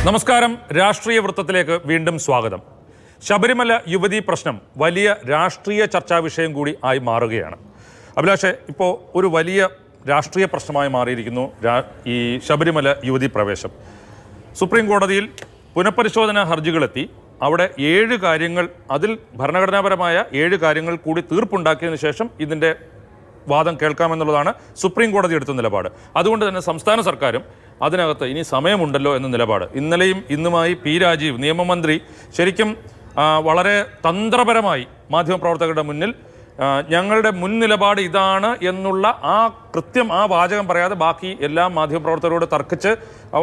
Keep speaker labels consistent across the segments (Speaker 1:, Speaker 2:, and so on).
Speaker 1: നമസ്കാരം. രാഷ്ട്രീയ വൃത്തത്തിലേക്ക് വീണ്ടും സ്വാഗതം. ശബരിമല യുവതീ പ്രശ്നം വലിയ രാഷ്ട്രീയ ചർച്ചാ വിഷയം കൂടി ആയി മാറുകയാണ്. അഭിലാഷേ, ഇപ്പോൾ ഒരു വലിയ രാഷ്ട്രീയ പ്രശ്നമായി മാറിയിരിക്കുന്നു ഈ ശബരിമല യുവതീ പ്രവേശം. സുപ്രീം കോടതിയിൽ പുനഃപരിശോധനാ ഹർജികളെത്തി. അവിടെ 7 കാര്യങ്ങൾ, അതിൽ ഭരണഘടനാപരമായ 7 കാര്യങ്ങൾ കൂടി തീർപ്പുണ്ടാക്കിയതിനു ശേഷം ഇതിൻ്റെ വാദം കേൾക്കാമെന്നുള്ളതാണ് സുപ്രീം കോടതി എടുത്ത നിലപാട്. അതുകൊണ്ട് തന്നെ സംസ്ഥാന സർക്കാരും അതിനകത്ത് ഇനി സമയമുണ്ടല്ലോ എന്ന നിലപാട്. ഇന്നലെയും ഇന്നുമായി പി രാജീവ് നിയമമന്ത്രി ശരിക്കും വളരെ തന്ത്രപരമായി മാധ്യമപ്രവർത്തകരുടെ മുന്നിൽ ഞങ്ങളുടെ മുൻ നിലപാട് ഇതാണ് എന്നുള്ള കൃത്യം ആ വാചകം പറയാതെ ബാക്കി എല്ലാ മാധ്യമപ്രവർത്തകരോട് തർക്കിച്ച്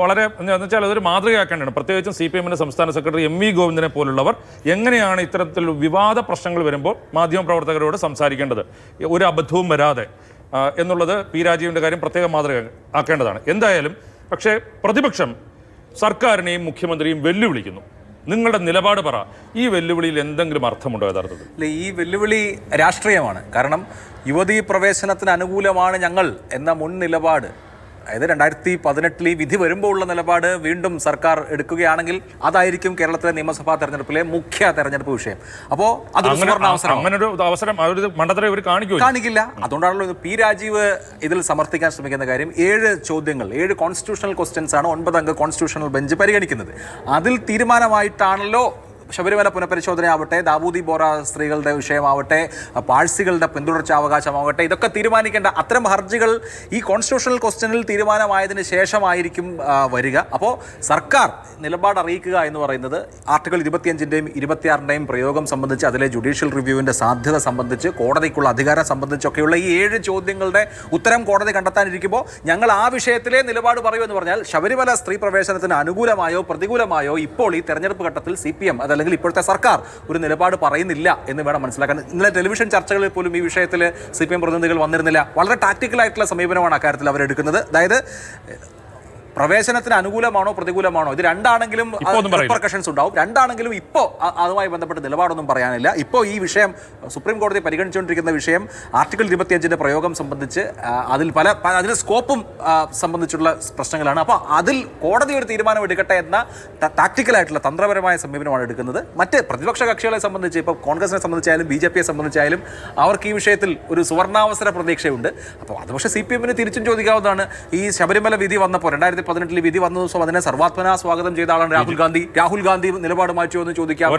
Speaker 1: വളരെ എന്ന് വെച്ചാൽ അതൊരു മാതൃകയാക്കേണ്ടതാണ്. പ്രത്യേകിച്ചും CPM സംസ്ഥാന സെക്രട്ടറി MV ഗോവിന്ദനെ പോലുള്ളവർ എങ്ങനെയാണ് ഇത്തരത്തിൽ വിവാദ പ്രശ്നങ്ങൾ വരുമ്പോൾ മാധ്യമപ്രവർത്തകരോട് സംസാരിക്കേണ്ടത് ഒരു അബദ്ധവും വരാതെ എന്നുള്ളത് പി രാജീവിൻ്റെ കാര്യം പ്രത്യേക മാതൃക ആക്കേണ്ടതാണ്. എന്തായാലും പക്ഷേ പ്രതിപക്ഷം സർക്കാരിനെയും മുഖ്യമന്ത്രിയും വെല്ലുവിളിക്കുന്നു. നിങ്ങളുടെ നിലപാട് പറ. ഈ വെല്ലുവിളിയിൽ എന്തെങ്കിലും അർത്ഥമുണ്ടോ യഥാർത്ഥത്തിൽ?
Speaker 2: അല്ല, ഈ വെല്ലുവിളി രാഷ്ട്രീയമാണ്. കാരണം യുവതീ പ്രവേശനത്തിന് അനുകൂലമാണ് ഞങ്ങൾ എന്ന മുൻ നിലപാട്, അതായത് 2018 വിധി വരുമ്പോൾ ഉള്ള നിലപാട് വീണ്ടും സർക്കാർ എടുക്കുകയാണെങ്കിൽ അതായിരിക്കും കേരളത്തിലെ നിയമസഭാ തെരഞ്ഞെടുപ്പിലെ മുഖ്യ തെരഞ്ഞെടുപ്പ് വിഷയം. അപ്പോൾ
Speaker 1: അങ്ങനൊരു അവസരം മണ്ഡലത്തിൽ ഇവർ കാണിക്കില്ല.
Speaker 2: അതുകൊണ്ടാണല്ലോ പി രാജീവ് ഇതിൽ സമർത്ഥിക്കാൻ ശ്രമിക്കുന്ന കാര്യം. 7 ചോദ്യങ്ങൾ, 7 കോൺസ്റ്റിറ്റ്യൂഷണൽ ക്വസ്റ്റ്യൻസ് ആണ് 9 അംഗ കോൺസ്റ്റിറ്റ്യൂഷണൽ ബെഞ്ച് പരിഗണിക്കുന്നത്. അതിൽ തീരുമാനമായിട്ടാണല്ലോ ശബരിമല പുനഃപരിശോധന ആവട്ടെ, ദാവൂദി ബോറ സ്ത്രീകളുടെ വിഷയമാവട്ടെ, പാഴ്സികളുടെ പിന്തുടർച്ചാവകാശമാവട്ടെ, ഇതൊക്കെ തീരുമാനിക്കേണ്ട അത്തരം ഹർജികൾ ഈ കോൺസ്റ്റിറ്റ്യൂഷണൽ ക്വസ്റ്റ്യനിൽ തീരുമാനമായതിനു ശേഷമായിരിക്കും വരിക. അപ്പോൾ സർക്കാർ നിലപാട് അറിയിക്കുക എന്ന് പറയുന്നത് ആർട്ടിക്കിൾ 25-ന്റെയും 26-ന്റെയും പ്രയോഗം സംബന്ധിച്ച്, അതിലെ ജുഡീഷ്യൽ റിവ്യൂവിൻ്റെ സാധ്യത സംബന്ധിച്ച്, കോടതിക്കുള്ള അധികാരം സംബന്ധിച്ചൊക്കെയുള്ള ഈ 7 ചോദ്യങ്ങളുടെ ഉത്തരം കോടതി കണ്ടെത്താനിരിക്കുമ്പോൾ ഞങ്ങൾ ആ വിഷയത്തിലെ നിലപാട് പറയുമെന്ന് പറഞ്ഞാൽ ശബരിമല സ്ത്രീ പ്രവേശനത്തിന് അനുകൂലമായോ പ്രതികൂലമായോ ഇപ്പോൾ ഈ തെരഞ്ഞെടുപ്പ് ഘട്ടത്തിൽ CPM അല്ലെങ്കിൽ ഇപ്പോഴത്തെ സർക്കാർ ഒരു നിലപാട് പറയുന്നില്ല എന്ന് വേണം മനസ്സിലാക്കാൻ. ഇന്നലെ ടെലിവിഷൻ ചർച്ചകളിൽ പോലും ഈ വിഷയത്തിൽ CPM പ്രതിനിധികൾ വന്നിരുന്നില്ല. വളരെ ടാക്ടിക്കലായിട്ടുള്ള സമീപനമാണ് അക്കാര്യത്തിൽ അവരെടുക്കുന്നത്. അതായത് പ്രവേശനത്തിന് അനുകൂലമാണോ പ്രതികൂലമാണോ, ഇത് രണ്ടാണെങ്കിലും റിപ്പർക്കഷൻസ് ഉണ്ടാവും. രണ്ടാണെങ്കിലും ഇപ്പോൾ അതുമായി ബന്ധപ്പെട്ട് നിലപാടൊന്നും പറയാനില്ല. ഇപ്പോൾ ഈ വിഷയം സുപ്രീം കോടതി പരിഗണിച്ചുകൊണ്ടിരിക്കുന്ന വിഷയം ആർട്ടിക്കിൾ 25-ന്റെ പ്രയോഗം സംബന്ധിച്ച് അതിന് സ്കോപ്പും സംബന്ധിച്ചുള്ള പ്രശ്നങ്ങളാണ്. അപ്പോൾ അതിൽ കോടതി ഒരു തീരുമാനം എടുക്കട്ടെ എന്ന ടാക്ടിക്കലായിട്ടുള്ള തന്ത്രപരമായ സമീപനമാണ് എടുക്കുന്നത്. മറ്റ് പ്രതിപക്ഷ കക്ഷികളെ സംബന്ധിച്ച്, ഇപ്പോൾ കോൺഗ്രസിനെ സംബന്ധിച്ചായാലും BJP-യെ സംബന്ധിച്ചായാലും അവർക്ക് ഈ വിഷയത്തിൽ ഒരു സുവർണാവസര പ്രതീക്ഷയുണ്ട്. അപ്പോൾ അത് പക്ഷേ CPM-ന് തിരിച്ചും ചോദിക്കാവുന്നതാണ്. ഈ ശബരിമല വിധി വന്നപ്പോൾ 2018 വിധി വന്നു, അതിനെ സർവാത്മന സ്വാഗതം ചെയ്ത ആളാണ് രാഹുൽ ഗാന്ധി നിലപാട് മാറ്റിയോ എന്ന് ചോദിക്കാം.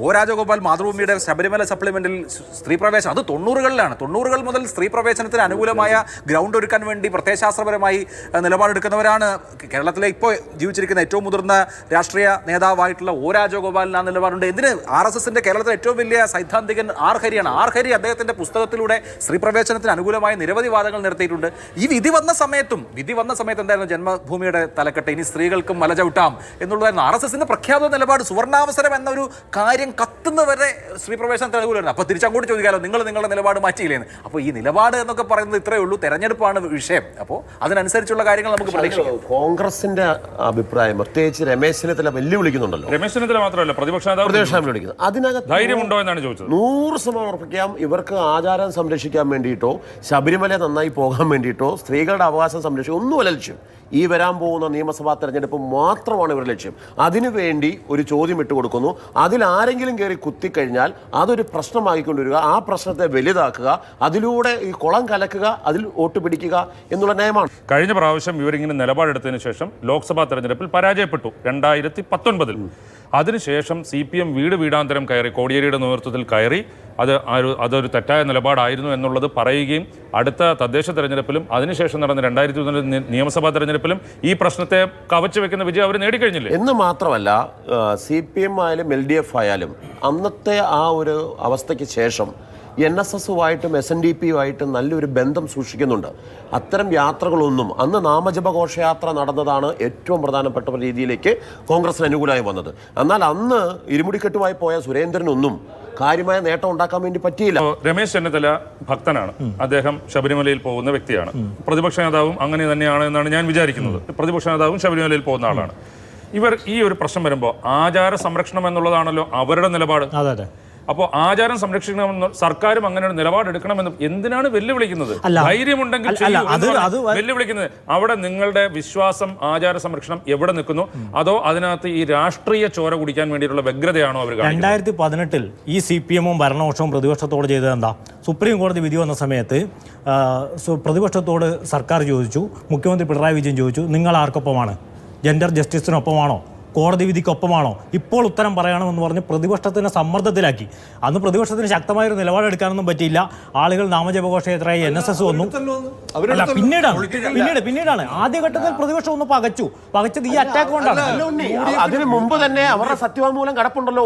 Speaker 2: ഒ രാജഗോപാൽ മാതൃഭൂമിയുടെ ശബരിമല സപ്ലിമെന്റിൽ സ്ത്രീ പ്രവേശനം, അത് 90-കൾ മുതൽ സ്ത്രീ പ്രവേശനത്തിന് അനുകൂലമായ ഗ്രൗണ്ട് ഒരുക്കാൻ വേണ്ടി പ്രത്യയശാസ്ത്രപരമായി നിലപാടെടുക്കുന്നവരാണ്. കേരളത്തിലെ ഇപ്പോൾ ജീവിച്ചിരിക്കുന്ന ഏറ്റവും മുതിർന്ന രാഷ്ട്രീയ നേതാവായിട്ടുള്ള ഒ രാജഗോപാലിന് ആ നിലപാടുണ്ട്. എന്തിന് RSSന്റെ കേരളത്തിലെ ഏറ്റവും വലിയ സൈദ്ധാന്തികൻ ആർ ഹരിയാണ്. ആർ ഹരി അദ്ദേഹത്തിന്റെ പുസ്തകത്തിലൂടെ സ്ത്രീ പ്രവേശനത്തിന് അനുകൂലമായ നിരവധി വാദങ്ങൾ നിർത്തിയിട്ടുണ്ട്. ഈ വിധി വന്ന സമയത്ത് എന്തായിരുന്നു ജന്മഭൂമിയുടെ തലക്കെട്ട്, ഇനി സ്ത്രീകൾക്കും മല ചവിട്ടാം എന്നുള്ളതായിരുന്നു RSSന്റെ പ്രഖ്യാപിത നിലപാട്. സുവർണാവസരം എന്നൊരു കാര്യം കത്തുന്നവരെ സ്ത്രീ പ്രവേശനത്തിന് അനുകൂലമാണ്. അപ്പോൾ തിരിച്ചങ്ങോട്ട് ചോദിക്കാമല്ലോ, നിങ്ങളുടെ നിലപാട് മാറ്റിയില്ലേന്ന്. അപ്പോൾ ഈ നിലപാട് എന്നൊക്കെ പറയുന്നത് ഇത്രയേ ഉള്ളൂ, തെരഞ്ഞെടുപ്പാണ് വിഷയം. അപ്പോൾ അതിനനുസരിച്ചുള്ള കാര്യങ്ങൾ നമുക്ക് പ്രതീക്ഷിക്കാം.
Speaker 3: കോൺഗ്രസിന്റെ അഭിപ്രായം, പ്രത്യേകിച്ച് രമേശ് ചെന്നിത്തല വെല്ലുവിളിക്കുന്നുണ്ടല്ലോ.
Speaker 1: രമേശ് ചെന്നിത്തല മാത്രമല്ല, പ്രതിപക്ഷം വിളിക്കുന്നത്.
Speaker 3: അതിനകത്ത് ധൈര്യമുണ്ടോ എന്നാണ് ചോദിച്ചത്. 100% ഉറപ്പിക്കാം, ഇവർക്ക് ആചാരം സംരക്ഷിക്കാൻ വേണ്ടിയിട്ടോ ശബരിമല നന്നായി പോകാൻ വേണ്ടിയിട്ടോ സ്ത്രീകളുടെ അവകാശം സംരക്ഷിക്കുക ഒന്നുമല്ല ലക്ഷ്യം. ഈ വരാൻ പോകുന്ന നിയമസഭാ തെരഞ്ഞെടുപ്പ് മാത്രമാണ് ഇവരുടെ ലക്ഷ്യം. അതിനുവേണ്ടി ഒരു ചോദ്യം ഇട്ടുകൊടുക്കുന്നു. അതിൽ ആരെങ്കിലും കയറി കുത്തിക്കഴിഞ്ഞാൽ അതൊരു പ്രശ്നമാക്കിക്കൊണ്ടുവരിക, ആ പ്രശ്നത്തെ വലുതാക്കുക, അതിലൂടെ ഈ കുളം കലക്കുക, അതിൽ വോട്ട് പിടിക്കുക എന്നുള്ള നയമാണ്.
Speaker 1: കഴിഞ്ഞ പ്രാവശ്യം ഇവരിങ്ങനെ നിലപാടെടുത്തതിന് ശേഷം ലോക്സഭാ തെരഞ്ഞെടുപ്പിൽ പരാജയപ്പെട്ടു 2019. അതിനുശേഷം CPM വീടാന്തരം കയറി, കോടിയേരിയുടെ നേതൃത്വത്തിൽ കയറി അതൊരു തെറ്റായ നിലപാടായിരുന്നു എന്നുള്ളത് പറയുകയും അടുത്ത തദ്ദേശ തെരഞ്ഞെടുപ്പിലും അതിനുശേഷം നടന്ന 2021 നിയമസഭാ തെരഞ്ഞെടുപ്പിലും ഈ പ്രശ്നത്തെ കവച്ചു വെക്കുന്ന വിജയം അവർ നേടിക്കഴിഞ്ഞില്ലേ
Speaker 3: എന്ന് മാത്രമല്ല, CPM ആയാലും LDF ആയാലും അന്നത്തെ ആ ഒരു അവസ്ഥയ്ക്ക് ശേഷം NSSുമായിട്ടും SNDPയുമായിട്ടും നല്ലൊരു ബന്ധം സൂക്ഷിക്കുന്നുണ്ട്. അത്തരം യാത്രകളൊന്നും അന്ന് നാമജപ ഘോഷയാത്ര നടന്നതാണ് ഏറ്റവും പ്രധാനപ്പെട്ട രീതിയിലേക്ക് കോൺഗ്രസിന് അനുകൂലമായി വന്നത്. എന്നാൽ അന്ന് ഇരുമുടിക്കെട്ടുമായി പോയ സുരേന്ദ്രനൊന്നും കാര്യമായ നേട്ടം ഉണ്ടാക്കാൻ വേണ്ടി പറ്റിയില്ല.
Speaker 1: രമേശ് ചെന്നിത്തല ഭക്തനാണ്, അദ്ദേഹം ശബരിമലയിൽ പോകുന്ന വ്യക്തിയാണ്. പ്രതിപക്ഷ നേതാവും അങ്ങനെ തന്നെയാണ് എന്നാണ് ഞാൻ വിചാരിക്കുന്നത്. പ്രതിപക്ഷ നേതാവും ശബരിമലയിൽ പോകുന്ന ആളാണ്. ഇവർ ഈ ഒരു പ്രശ്നം വരുമ്പോൾ ആചാര സംരക്ഷണം എന്നുള്ളതാണല്ലോ അവരുടെ നിലപാട്. അപ്പോൾ ആചാരം സംരക്ഷിക്കണമെന്ന് സർക്കാരും അങ്ങനെ ഒരു നിലപാടെടുക്കണമെന്ന് എന്തിനാണ് വെല്ലുവിളിക്കുന്നത്? ധൈര്യമുണ്ടെങ്കിൽ ചെയ്യൂ എന്നാണ് വെല്ലുവിളിക്കുന്നത്. അവിടെ നിങ്ങളുടെ വിശ്വാസം, ആചാര സംരക്ഷണം എവിടെ നിൽക്കുന്നു? അതോ അതിനകത്ത് ഈ രാഷ്ട്രീയ ചോര കുടിക്കാൻ വേണ്ടിയിട്ടുള്ള വ്യഗ്രതയാണോ അവർ കാണിക്കുന്നത്?
Speaker 4: 2018 ഈ CPM-ഉം ഭരണപക്ഷവും പ്രതിപക്ഷത്തോട് ചെയ്തത് എന്താ? സുപ്രീം കോടതി വിധി വന്ന സമയത്ത് പ്രതിപക്ഷത്തോട് സർക്കാർ ചോദിച്ചു, മുഖ്യമന്ത്രി പിണറായി വിജയൻ ചോദിച്ചു, നിങ്ങൾ ആർക്കൊപ്പമാണ്? ജെൻഡർ ജസ്റ്റിസിനൊപ്പമാണോ? കോടതി വിധിക്കൊപ്പമാണോ? ഇപ്പോൾ ഉത്തരം പറയണമെന്ന് പറഞ്ഞ് പ്രതിപക്ഷത്തിനെ സമ്മർദ്ദത്തിലാക്കി. അന്ന് പ്രതിപക്ഷത്തിന് ശക്തമായൊരു നിലപാടെടുക്കാനൊന്നും പറ്റിയില്ല. ആളുകൾ നാമജപഘോഷയാത്രയായി NSS വന്നു. അല്ല, പിന്നീടാണ് ആദ്യഘട്ടത്തിൽ പ്രതിപക്ഷം ഒന്ന് പകച്ചത് ഈ അറ്റാക്ക് കൊണ്ടാണ്.
Speaker 3: അതിന് മുമ്പ് തന്നെ അവരുടെ സത്യവാങ്മൂലം കിടപ്പുണ്ടല്ലോ.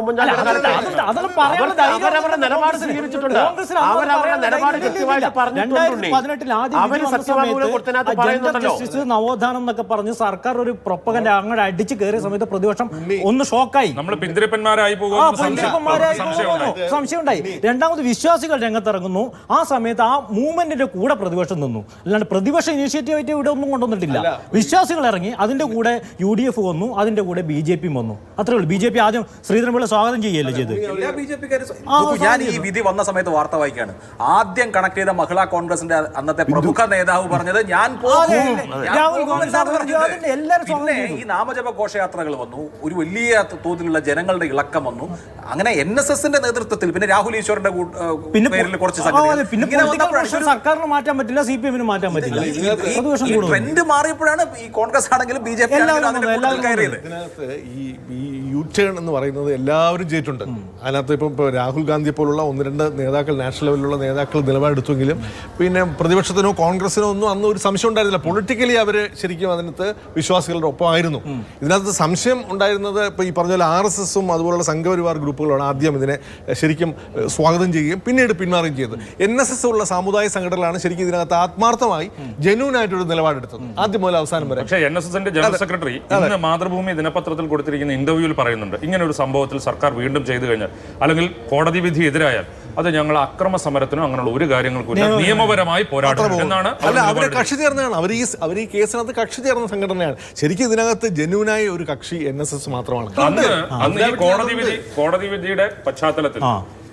Speaker 4: നവോത്ഥാനം എന്നൊക്കെ പറഞ്ഞ് സർക്കാർ ഒരു പ്രൊപ്പഗൻഡ അങ്ങോട്ട് അടിച്ചു കയറിയ സമയത്ത് പ്രതിപക്ഷം ഒന്ന് ഷോക്കായി,
Speaker 1: നമ്മൾ പിന്തിരിപ്പന്മാരായി
Speaker 4: സംശയമുണ്ടായി. രണ്ടാമത് വിശ്വാസികൾ രംഗത്തിറങ്ങുന്നു. ആ സമയത്ത് ആ മൂവ്മെന്റിന്റെ കൂടെ പ്രതിപക്ഷം നിന്നു. അല്ലാണ്ട് പ്രതിപക്ഷ ഇനീഷ്യേറ്റീവ് ആയിട്ട് ഇവിടെ ഒന്നും കൊണ്ടുവന്നിട്ടില്ല. വിശ്വാസികൾ ഇറങ്ങി, അതിന്റെ കൂടെ UDF വന്നു, അതിന്റെ കൂടെ BJP വന്നു. അത്രേ ഉള്ളൂ. BJP ആദ്യം ശ്രീധരൻപിള്ള സ്വാഗതം ചെയ്യുകയല്ലേ ചെയ്ത്.
Speaker 2: ഞാൻ ഈ വിധി വന്ന സമയത്ത് വാർത്ത വായിക്കാണ്. ആദ്യം കണക്ട് ചെയ്ത മഹിളാ കോൺഗ്രസിന്റെ അന്നത്തെ പ്രമുഖ നേതാവ് പറഞ്ഞത് ഞാൻ ഈ നാമജപ ഘോഷയാത്രകൾ വന്നു, ഒരു വലിയ തോതിലുള്ള ജനങ്ങളുടെ ഇളക്കം വന്നു. അങ്ങനെ NSSന്റെ നേതൃത്വത്തിൽ പിന്നെ രാഹുൽ ഈശ്വറിന്റെ പേരിൽ കുറച്ച്
Speaker 4: സർക്കാരിന് മാറ്റാൻ പറ്റില്ല, CPM-ന് മാറ്റാൻ പറ്റില്ല.
Speaker 2: ട്രെൻഡ് മാറിയപ്പോഴാണ് ഈ കോൺഗ്രസ് ആണെങ്കിലും BJP കയറിയത്.
Speaker 5: ഇതിനകത്ത് ഈ യു-ടേൺ എന്ന് പറയുന്നത് എല്ലാവരും ചെയ്തിട്ടുണ്ട്. അതിനകത്ത് ഇപ്പം രാഹുൽ ഗാന്ധിയെ പോലുള്ള 1-2 നേതാക്കൾ, നാഷണൽ ലെവലിലുള്ള നേതാക്കൾ നിലപാടെടുത്തെങ്കിലും പിന്നെ പ്രതിപക്ഷത്തിനോ കോൺഗ്രസിനോ ഒന്നും അന്ന് ഒരു സംശയം ഉണ്ടായിരുന്നില്ല. പൊളിറ്റിക്കലി അവർ ശരിക്കും അതിനകത്ത് വിശ്വാസികളുടെ ഒപ്പമായിരുന്നു. ഇതിനകത്ത് സംശയം ഉണ്ടായിരുന്നത് ഇപ്പോൾ ഈ പറഞ്ഞ പോലെ RSS-ഉം അതുപോലുള്ള സംഘപരിവാർ ഗ്രൂപ്പുകളാണ് ആദ്യം ഇതിനെ ശരിക്കും സ്വാഗതം ചെയ്യുകയും പിന്നീട് പിന്മാറുകയും ചെയ്തത്. NSS ഉള്ള സാമുദായിക സംഘടനകളാണ് ശരിക്കും ഇതിനകത്ത് ആത്മാർത്ഥമായി ജെന്യൂൻ ആയിട്ടൊരു നിലപാടെടുത്തത് ആദ്യം മുതൽ അവസാനം വരെ.
Speaker 1: പക്ഷേ NSSന്റെ ജനറൽ സെക്രട്ടറി ഇന്ന് മാതൃഭൂമി ദിനപത്രത്തിൽ കൊടുത്തിരിക്കുന്ന ഇന്റർവ്യൂവിൽ പറയുന്നുണ്ട്, ഇങ്ങനെ ഒരു സംഭവത്തിൽ സർക്കാർ വീണ്ടും ചെയ്തു കഴിഞ്ഞാൽ അല്ലെങ്കിൽ കോടതി വിധി എതിരായാൽ അത് ഞങ്ങൾ അക്രമ സമരത്തിനോ അങ്ങനെയുള്ള ഒരു കാര്യങ്ങൾക്കും നിയമപരമായി പോരാടും എന്നാണ്.
Speaker 5: അല്ല, അവരെ കക്ഷി ചേർന്നതാണ്. അവർ ഈ കേസിനകത്ത് കക്ഷി ചേർന്ന സംഘടനയാണ്. ശരിക്കും ഇതിനകത്ത് ജെന്യൂനായ ഒരു കക്ഷി NSS മാത്രമാണ്.
Speaker 1: അന്ന് ഈ കോടതി വിധിയുടെ പശ്ചാത്തലത്തിൽ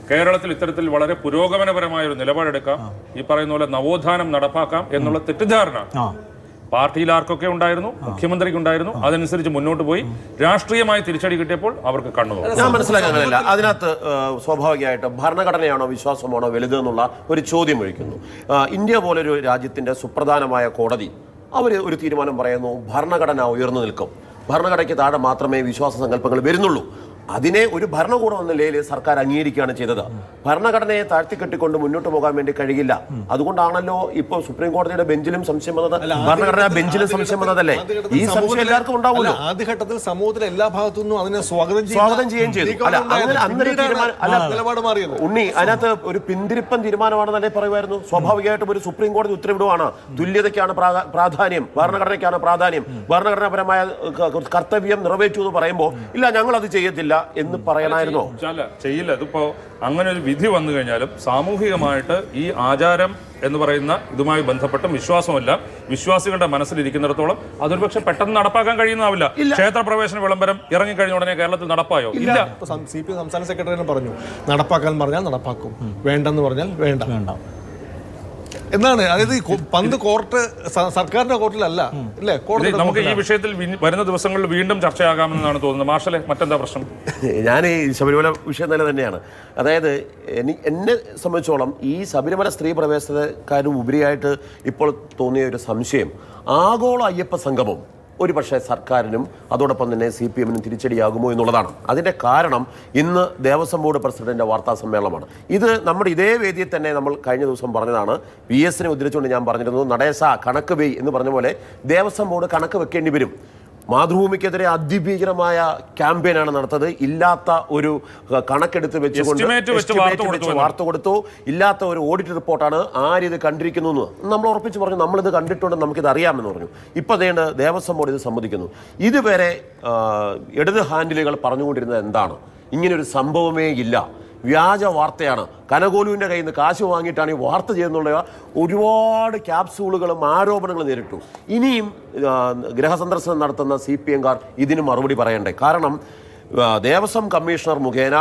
Speaker 1: കേരളത്തിൽ ഇത്തരത്തിൽ വളരെ പുരോഗമനപരമായ ഒരു നിലപാടെടുക്കാം, ഈ പറയുന്ന പോലെ നവോത്ഥാനം നടപ്പാക്കാം എന്നുള്ള തെറ്റിദ്ധാരണ പാർട്ടിയിൽ ആർക്കൊക്കെ ഉണ്ടായിരുന്നു, മുഖ്യമന്ത്രിക്ക് ഉണ്ടായിരുന്നു. അതനുസരിച്ച് മുന്നോട്ട് പോയി രാഷ്ട്രീയമായി തിരിച്ചടി കിട്ടിയപ്പോൾ അവർക്ക് കണ്ണു.
Speaker 3: ഞാൻ മനസ്സിലാക്കാനില്ല. അതിനകത്ത് സ്വാഭാവികമായിട്ട് ഭരണഘടനയാണോ വിശ്വാസമാണോ വലുതെന്നുള്ള ഒരു ചോദ്യം ഒഴിക്കുന്നു. ഇന്ത്യ പോലൊരു രാജ്യത്തിന്റെ സുപ്രധാനമായ കോടതി അവർ ഒരു തീരുമാനം പറയുന്നു, ഭരണഘടന ഉയർന്നു നിൽക്കും, ഭരണഘടനയ്ക്ക് താഴെ മാത്രമേ വിശ്വാസ സങ്കല്പങ്ങൾ വരുന്നുള്ളൂ. അതിനെ ഒരു ഭരണകൂടം എന്ന നിലയിൽ സർക്കാർ അംഗീകരിക്കുകയാണ് ചെയ്തത്. ഭരണഘടനയെ താഴ്ത്തിക്കെട്ടിക്കൊണ്ട് മുന്നോട്ട് പോകാൻ വേണ്ടി കഴിയില്ല. അതുകൊണ്ടാണല്ലോ ഇപ്പോൾ സുപ്രീം കോടതിയുടെ ബെഞ്ചിലും സംശയം വന്നത്, ഭരണഘടനാ ബെഞ്ചിലും സംശയം വന്നതല്ലേ? ഈ സംശയം എല്ലാവർക്കും ഉണ്ടാവുമല്ലോ.
Speaker 5: ആദ്യഘട്ടത്തിൽ സമൂഹത്തിലെ എല്ലാ ഭാഗത്തുനിന്നും അതിനെ സ്വാഗതം ചെയ്യുകയും ചെയ്തു.
Speaker 3: ഉണ്ണി, അതിനകത്ത് ഒരു പിന്തിരിപ്പൻ തീരുമാനമാണെന്നല്ലേ പറയുമായിരുന്നു. സ്വാഭാവികമായിട്ടും ഒരു സുപ്രീം കോടതി ഉത്തരവിടുവാണ്, തുല്യതയ്ക്കാണ് പ്രാധാന്യം, ഭരണഘടനയ്ക്കാണ് പ്രാധാന്യം, ഭരണഘടനാപരമായ കർത്തവ്യം നിറവേറ്റു എന്ന് പറയുമ്പോൾ ഇല്ല ഞങ്ങൾ അത് ചെയ്യത്തില്ല എന്ന് പറയണമായിരുന്നോ?
Speaker 1: ചെയ്യില്ല. അതിപ്പോ അങ്ങനെ ഒരു വിധി വന്നു കഴിഞ്ഞാലും സാമൂഹികമായിട്ട് ഈ ആചാരം എന്ന് പറയുന്ന ഇതുമായി ബന്ധപ്പെട്ടും വിശ്വാസമല്ല വിശ്വാസികളുടെ മനസ്സിലിരിക്കുന്നിടത്തോളം അതൊരു പക്ഷെ പെട്ടെന്ന് നടപ്പാക്കാൻ കഴിയുന്നതാവില്ല. ക്ഷേത്ര പ്രവേശന വിളംബരം ഇറങ്ങിക്കഴിഞ്ഞ ഉടനെ കേരളത്തിൽ നടപ്പായോ? ഇല്ല.
Speaker 5: CPM സംസ്ഥാന സെക്രട്ടറി പറഞ്ഞു, നടപ്പാക്കാൻ പറഞ്ഞാൽ നടപ്പാക്കും, വേണ്ടെന്ന് പറഞ്ഞാൽ വേണ്ട എന്നാണ്. അതായത് പന്ത് കോർട്ട് സർക്കാരിന്റെ കോർട്ടിലല്ല അല്ലേ?
Speaker 1: നമുക്ക് ഈ വിഷയത്തിൽ വരുന്ന ദിവസങ്ങളിൽ വീണ്ടും ചർച്ചയാകാമെന്നാണ് തോന്നുന്നത്. മാർഷലെ, മറ്റെന്താ പ്രശ്നം?
Speaker 3: ഞാൻ ഈ ശബരിമല വിഷയം തന്നെ തന്നെയാണ്. അതായത് എന്നെ സംബന്ധിച്ചോളം ഈ ശബരിമല സ്ത്രീ പ്രവേശനക്കാരും ഉപരിയായിട്ട് ഇപ്പോൾ തോന്നിയ ഒരു സംശയം, ആഗോള അയ്യപ്പ സംഗമം ഒരു പക്ഷേ സർക്കാരിനും അതോടൊപ്പം തന്നെ CPM-നും തിരിച്ചടിയാകുമോ എന്നുള്ളതാണ്. അതിൻ്റെ കാരണം ഇന്ന് ദേവസ്വം ബോർഡ് പ്രസിഡന്റിന്റെ വാർത്താ സമ്മേളനമാണ്. ഇത് നമ്മുടെ ഇതേ വേദിയിൽ തന്നെ നമ്മൾ കഴിഞ്ഞ ദിവസം പറഞ്ഞതാണ്. PS-നെ ഉദ്ധരിച്ചുകൊണ്ട് ഞാൻ പറഞ്ഞിരുന്നു, നടേശ കണക്ക് വെയ് എന്ന് പറഞ്ഞ പോലെ ദേവസ്വം ബോർഡ് കണക്ക് വെക്കേണ്ടി വരും. മാതൃഭൂമിക്കെതിരെ അതിഭീകരമായ ക്യാമ്പയിനാണ് നടത്തത്. ഇല്ലാത്ത ഒരു കണക്കെടുത്ത് വെച്ചുകൊണ്ട് വാർത്ത കൊടുത്തു. ഇല്ലാത്ത ഒരു ഓഡിറ്റ് റിപ്പോർട്ടാണ് ആരിത് കണ്ടിരിക്കുന്നു എന്ന് നമ്മൾ ഉറപ്പിച്ച് പറഞ്ഞു. നമ്മളിത് കണ്ടിട്ടുണ്ട്, നമുക്കിത് അറിയാമെന്ന് പറഞ്ഞു. ഇപ്പം അതേണ്ട ദേവസ്വം ബോർഡ് ഇത് സമ്മതിക്കുന്നു. ഇതുവരെ ഇടത് ഹാൻഡിലുകൾ പറഞ്ഞുകൊണ്ടിരുന്നത് എന്താണ്? ഇങ്ങനൊരു സംഭവമേ ഇല്ല, വ്യാജ വാർത്തയാണ്, കനകോലുവിൻ്റെ കയ്യിൽ നിന്ന് കാശ് വാങ്ങിയിട്ടാണ് ഈ വാർത്ത ചെയ്യുന്നുള്ള ഒരുപാട് ക്യാപ്സൂളുകളും ആരോപണങ്ങളും നേരിട്ടു. ഇനിയും ഗൃഹസന്ദർശനം നടത്തുന്ന CPM-കാർ ഇതിന് മറുപടി പറയണ്ടേ? കാരണം ദേവസ്വം കമ്മീഷണർ മുഖേന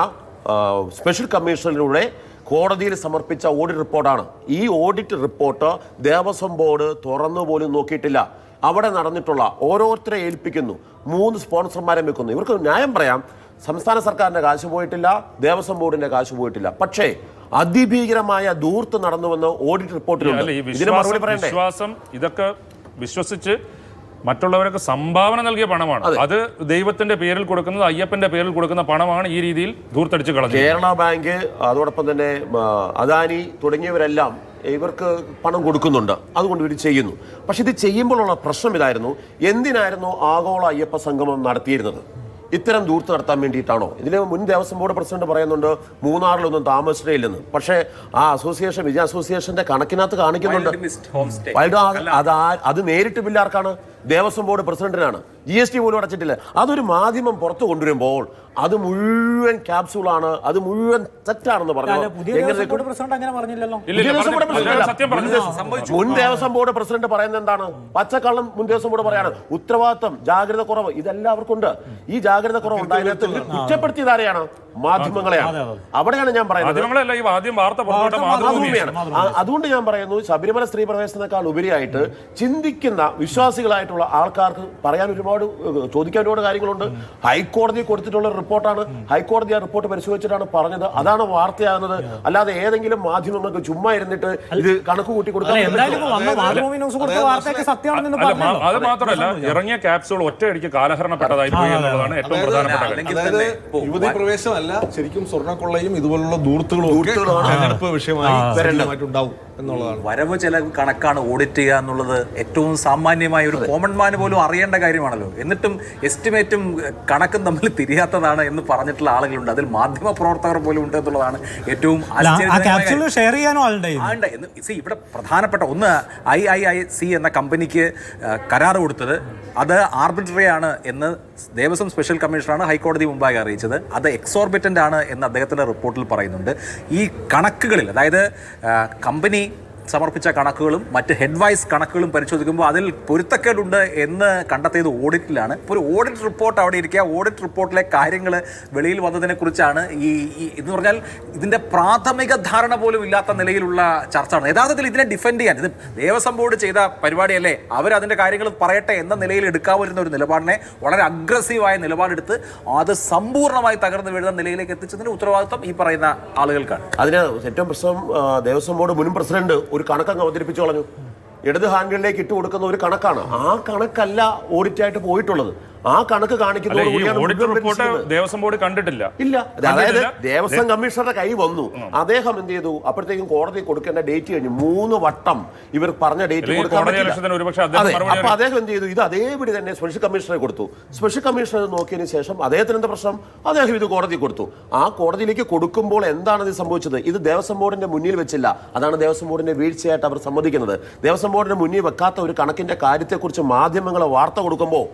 Speaker 3: സ്പെഷ്യൽ കമ്മീഷനിലൂടെ കോടതിയിൽ സമർപ്പിച്ച ഓഡിറ്റ് റിപ്പോർട്ടാണ്. ഈ ഓഡിറ്റ് റിപ്പോർട്ട് ദേവസ്വം ബോർഡ് തുറന്നു പോലും നോക്കിയിട്ടില്ല. അവിടെ നടന്നിട്ടുള്ള ഓരോരുത്തരെ ഏൽപ്പിക്കുന്നു, 3 സ്പോൺസർമാരെ വെക്കുന്നു. ഇവർക്ക് ന്യായം പറയാം, സംസ്ഥാന സർക്കാരിന്റെ കാശ് പോയിട്ടില്ല, ദേവസ്വം ബോർഡിന്റെ കാശ് പോയിട്ടില്ല. പക്ഷേ അതിഭീകരമായ ധൂർത്ത് നടന്നുവെന്ന് ഓഡിറ്റ് റിപ്പോർട്ടിലുണ്ട്. ഇതിന് മറുപടി പറയണ്ടേ?
Speaker 1: വിശ്വാസം ഇതൊക്കെ വിശ്വസിച്ച് മറ്റുള്ളവരൊക്കെ സംഭാവന നൽകിയ പണമാണ്. അത് ദൈവത്തിന്റെ പേരിൽ കൊടുക്കുന്നത്, അയ്യപ്പന്റെ പേരിൽ കൊടുക്കുന്ന പണമാണ് ഈ രീതിയിൽ ധൂർത്തടിച്ച് കളഞ്ഞത്.
Speaker 3: കേരള ബാങ്ക്, അതോടൊപ്പം തന്നെ അദാനി തുടങ്ങിയവരെല്ലാം ഇവർക്ക് പണം കൊടുക്കുന്നുണ്ട്, അതുകൊണ്ട് ഇവർ ചെയ്യുന്നു. പക്ഷെ ഇത് ചെയ്യുമ്പോഴുള്ള പ്രശ്നം ഇതായിരുന്നു, എന്തിനായിരുന്നു ആഗോള അയ്യപ്പ സംഗമം നടത്തിയിരുന്നത്? ഇത്തരം ദൂർത്ത് നടത്താൻ വേണ്ടിയിട്ടാണോ? ഇതിന് മുൻ ദേവസ്വം ബോർഡ് പ്രസിഡന്റ് പറയുന്നുണ്ട് മൂന്നാറിലൊന്നും താമസിച്ചില്ലെന്ന്. പക്ഷേ ആ അസോസിയേഷൻ, വിജയ അസോസിയേഷന്റെ കണക്കിനകത്ത് കാണിക്കുന്നുണ്ട്. അത് നേരിട്ട് ബില്ലാർക്കാണ്? ദേവസ്വം ബോർഡ് പ്രസിഡന്റിനാണ്. GST പോലും അടച്ചിട്ടില്ല. അതൊരു മാധ്യമം പുറത്തു കൊണ്ടുവരുമ്പോൾ അത് മുഴുവൻ ക്യാപ്സൂളാണ്, അത് മുഴുവൻ തെറ്റാണെന്ന് പറഞ്ഞു. മുൻ ദേവസ്വം ബോർഡ് പ്രസിഡന്റ് പറയുന്നത് എന്താണ്? പച്ചക്കള്ളം മുൻ ദേവസ്വം ബോർഡ് പറയാണ്. ഉത്തരവാദിത്വം, ജാഗ്രത കുറവ്, ഇതെല്ലാവർക്കും ഉണ്ട്. ഈ ജാഗ്രത കുറവ് ഉണ്ടായതിനകത്ത് കുറ്റപ്പെടുത്തിയത് ആരെയാണ്? മാധ്യമങ്ങളെയാണ്. അവിടെയാണ് ഞാൻ പറയുന്നത്. അതുകൊണ്ട് ഞാൻ പറയുന്നു, ശബരിമല സ്ത്രീ പ്രവേശനത്തെക്കാൾ ഉപരിയായിട്ട് ചിന്തിക്കുന്ന വിശ്വാസികളായിട്ടുള്ള ആൾക്കാർക്ക് പറയാൻ ഒരുപാട്, ചോദിക്കാൻ ഒരുപാട് കാര്യങ്ങളുണ്ട്. ഹൈക്കോടതി കൊടുത്തിട്ടുള്ള റിപ്പോർട്ടാണ്. ഹൈക്കോടതി ആ റിപ്പോർട്ട് പരിശോധിച്ചിട്ടാണ് പറഞ്ഞത്. അതാണ് വാർത്തയാകുന്നത്. അല്ലാതെ ഏതെങ്കിലും മാധ്യമങ്ങൾക്ക് ചുമ്മാ ഇരുന്നിട്ട് ഇത് കണക്ക് കൂട്ടി കൊടുക്കാൻ.
Speaker 1: അത് മാത്രമല്ല, ഇറങ്ങിയ ക്യാപ്സൂൾ ഒറ്റയടിക്ക് കാലഹരണപ്പെട്ടതായി പോയി എന്നുള്ളതാണ് ഏറ്റവും പ്രധാനപ്പെട്ട കാര്യം.
Speaker 5: യുവതി പ്രവേശനമല്ല, ശരിക്കും സ്വർണ്ണക്കൊള്ളയും ഇതുപോലുള്ള ദൂർത്തുകളും തെരഞ്ഞെടുപ്പ് വിഷയമായിട്ടുണ്ടാവും എന്നുള്ളതാണ്.
Speaker 2: വരവ് ചെലവ് കണക്കാണ് ഓഡിറ്റ് ചെയ്യുക എന്നുള്ളത് ഏറ്റവും സാമാന്യമായ ഒരു കോമൺ മാന് പോലും അറിയേണ്ട കാര്യമാണല്ലോ. എന്നിട്ടും എസ്റ്റിമേറ്റും കണക്കും തമ്മിൽ തിരിയാത്തതാണ് എന്ന് പറഞ്ഞിട്ടുള്ള ആളുകളുണ്ട്. അതിൽ മാധ്യമ പ്രവർത്തകർ പോലും ഉണ്ട് എന്നുള്ളതാണ് ഏറ്റവും ഇവിടെ പ്രധാനപ്പെട്ട ഒന്ന്. IIIC എന്ന കമ്പനിക്ക് കരാർ കൊടുത്തത് അത് ആർബിട്രറി ആണ് എന്ന് ദേവസ്വം സ്പെഷ്യൽ കമ്മീഷണറാണ് ഹൈക്കോടതി മുമ്പാകെ അറിയിച്ചത്. അത് എക്സോർബിറ്റന്റ് ആണ് എന്ന് അദ്ദേഹത്തിന്റെ റിപ്പോർട്ടിൽ പറയുന്നുണ്ട്. ഈ കണക്കുകളിൽ, അതായത് കമ്പനി സമർപ്പിച്ച കണക്കുകളും മറ്റ് ഹെഡ്വൈസ് കണക്കുകളും പരിശോധിക്കുമ്പോൾ അതിൽ പൊരുത്തക്കേടുണ്ട് എന്ന് കണ്ടെത്തിയത് ഓഡിറ്റിലാണ്. ഇപ്പോൾ ഒരു ഓഡിറ്റ് റിപ്പോർട്ട് അവിടെ ഇരിക്കുക, ഓഡിറ്റ് റിപ്പോർട്ടിലെ കാര്യങ്ങൾ വെളിയിൽ വന്നതിനെ കുറിച്ചാണ് എന്ന് പറഞ്ഞാൽ ഇതിൻ്റെ പ്രാഥമിക ധാരണ പോലും ഇല്ലാത്ത നിലയിലുള്ള ചർച്ചയാണ്. യഥാർത്ഥത്തിൽ ഇതിനെ ഡിഫെൻഡ് ചെയ്യാൻ, ഇത് ദേവസ്വം ബോർഡ് ചെയ്ത പരിപാടിയല്ലേ, അവരതിൻ്റെ കാര്യങ്ങൾ പറയട്ടെ എന്ന നിലയിൽ എടുക്കാവുന്ന ഒരു നിലപാടിനെ വളരെ അഗ്രസീവായ നിലപാടെടുത്ത് അത് സമ്പൂർണ്ണമായി തകർന്നു വീഴുന്ന നിലയിലേക്ക് എത്തിച്ചതിന് ഉത്തരവാദിത്വം ഈ പറയുന്ന ആളുകൾക്കാണ്.
Speaker 3: അതിന് ഏറ്റവും പ്രശ്നം, ദേവസ്വം ബോർഡ് മുൻ പ്രസിഡന്റ് ഒരു കണക്കങ്ങ് അവതരിപ്പിച്ചു കളഞ്ഞു. ഇടത് ഹാൻഡിലേക്ക് ഇട്ട് കൊടുക്കുന്ന ഒരു കണക്കാണ്. ആ കണക്കല്ല ഓഡിറ്റായിട്ട് പോയിട്ടുള്ളത്. ആ കണക്ക് കാണിക്കുന്നത്
Speaker 1: ദേവസ്വം ബോർഡ് കണ്ടിട്ടില്ല.
Speaker 3: ഇല്ല, അതായത് ദേവസ്വം കമ്മീഷണറുടെ കൈ വന്നു, അദ്ദേഹം എന്ത് ചെയ്തു, അപ്പോഴത്തേക്കും കോടതി കൊടുക്കേണ്ട ഡേറ്റ് കഴിഞ്ഞു. 3 വട്ടം ഇവർ പറഞ്ഞ ഡേറ്റ് കൊടുക്കാൻ പറ്റില്ല. അപ്പൊ അദ്ദേഹം എന്ത് ചെയ്തു, ഇത് അതേപടി തന്നെ സ്പെഷ്യൽ കമ്മീഷണറെ കൊടുത്തു. സ്പെഷ്യൽ കമ്മീഷണർ നോക്കിയതിനു ശേഷം അദ്ദേഹത്തിന് എന്താ പ്രശ്നം, അദ്ദേഹം ഇത് കോടതി കൊടുത്തു. ആ കോടതിയിലേക്ക് കൊടുക്കുമ്പോൾ എന്താണ് ഇത് സംഭവിച്ചത്? ഇത് ദേവസ്വം ബോർഡിന്റെ മുന്നിൽ വെച്ചില്ല. അതാണ് ദേവസ്വം ബോർഡിന്റെ വീഴ്ചയായിട്ട് അവർ സമ്മതിക്കുന്നത്. ദേവസ്വം ബോർഡിന്റെ മുന്നിൽ വെക്കാത്ത ഒരു കണക്കിന്റെ കാര്യത്തെക്കുറിച്ച് മാധ്യമങ്ങൾ വാർത്ത കൊടുക്കുമ്പോൾ